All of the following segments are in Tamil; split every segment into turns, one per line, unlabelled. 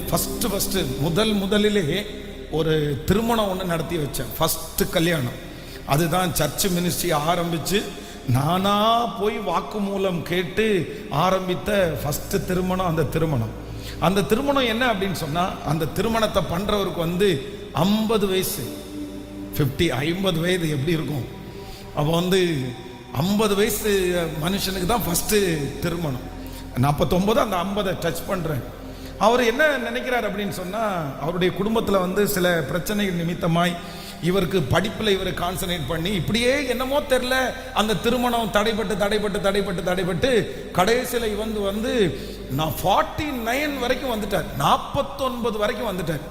ஃபஸ்ட்டு முதலிலே ஒரு திருமணம் ஒன்று நடத்தி வச்சேன். ஃபஸ்ட்டு கல்யாணம். அதுதான் சர்ச் மினிஸ்ட்ரி ஆரம்பித்து நானாக போய் வாக்குமூலம் கேட்டு ஆரம்பித்த ஃபஸ்ட்டு திருமணம். அந்த திருமணம் என்ன அப்படின்னு சொன்னால், அந்த திருமணத்தை பண்ணுறவருக்கு 50 வயசு, 50 வயது எப்படி இருக்கும். அப்போ 50 வயசு மனுஷனுக்கு தான் ஃபஸ்ட்டு திருமணம். 49 அந்த 50 டச் பண்ணுறேன். அவர் என்ன நினைக்கிறார் அப்படின்னு சொன்னால், அவருடைய குடும்பத்தில் சில பிரச்சனைகள் நிமித்தமாய் இவருக்கு படிப்பில் இவர் கான்சன்ட்ரேட் பண்ணி இப்படியே என்னமோ தெரில அந்த திருமணம் தடைப்பட்டு கடைசியில் நான் 49 வரைக்கும் வந்துட்டார், 49 வரைக்கும் வந்துட்டார்.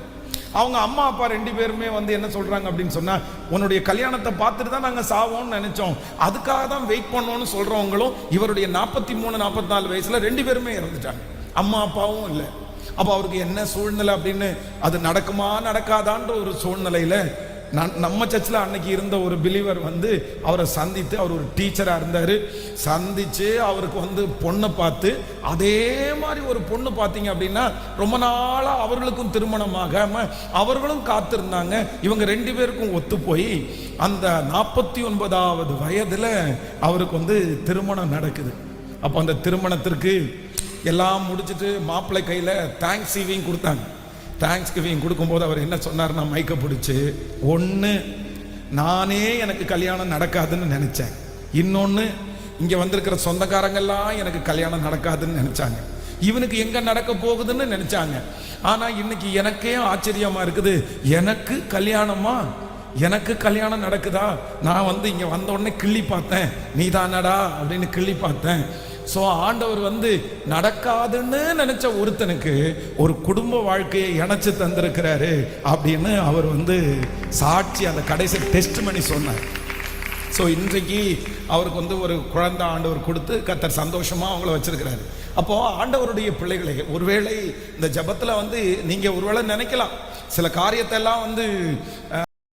அவங்க அம்மா அப்பா 2 பேருமே என்ன சொல்றாங்க அப்படின்னு சொன்னா, உன்னுடைய கல்யாணத்தை பார்த்துட்டு தான் நாங்கள் சாவோம்னு நினைச்சோம், அதுக்காக தான் வெயிட் பண்ணோம்னு சொல்றவங்களும் இவருடைய 43 44 வயசுல 2 பேருமே இறந்துட்டாங்க, அம்மா அப்பாவும் இல்லை. அப்போ அவருக்கு என்ன சூழ்நிலை அப்படின்னு, அது நடக்குமா நடக்காதான்ற ஒரு சூழ்நிலையில நம்ம சர்ச்சில் அன்னைக்கு இருந்த ஒரு பிலீவர் அவரை சந்தித்து, அவர் ஒரு டீச்சராக இருந்தார், சந்தித்து அவருக்கு பொண்ணை பார்த்து, அதே மாதிரி ஒரு பொண்ணு பார்த்தீங்க அப்படின்னா ரொம்ப நாளாக அவர்களுக்கும் திருமணமாகாமல் அவர்களும் காத்திருந்தாங்க. இவங்க 2 பேருக்கும் ஒத்து போய் அந்த 49வது வயதில் அவருக்கு திருமணம் நடக்குது. அப்போ அந்த திருமணத்திற்கு எல்லாம் முடிச்சுட்டு மாப்பிள்ளை கையில் தேங்க்ஸ் கிவிங் கொடுத்தாங்க. தேங்க்ஸ் கிவிங் கொடுக்கும்போது அவர் என்ன சொன்னார்னா, மைக்க பிடிச்சி, ஒன்று நானே எனக்கு கல்யாணம் நடக்காதுன்னு நினச்சேன், இன்னொன்று இங்கே வந்திருக்கிற சொந்தக்காரங்கெல்லாம் எனக்கு கல்யாணம் நடக்காதுன்னு நினச்சாங்க, இவனுக்கு எங்கே நடக்க போகுதுன்னு நினச்சாங்க. ஆனால் இன்னைக்கு எனக்கே ஆச்சரியமாக இருக்குது, எனக்கு கல்யாணம் நடக்குதா. நான் இங்கே வந்த உடனே கிள்ளி பார்த்தேன், நீ தானடா அப்படின்னு கிள்ளி பார்த்தேன். ஸோ ஆண்டவர் நடக்காதுன்னு நினைச்ச ஒருத்தனுக்கு ஒரு குடும்ப வாழ்க்கையை இணைச்சு தந்திருக்கிறாரு அப்படின்னு அவர் சாட்சி, அந்த கடைசி டெஸ்ட் பண்ணி சொன்னார். ஸோ இன்றைக்கு அவருக்கு ஒரு குழந்தை ஆண்டவர் கொடுத்து கர்த்தர் சந்தோஷமாக அவங்கள வச்சிருக்கிறாரு. அப்போது ஆண்டவருடைய பிள்ளைகளே, ஒருவேளை இந்த ஜபத்தில் நீங்கள் ஒருவேளை நினைக்கலாம், சில காரியத்தை எல்லாம்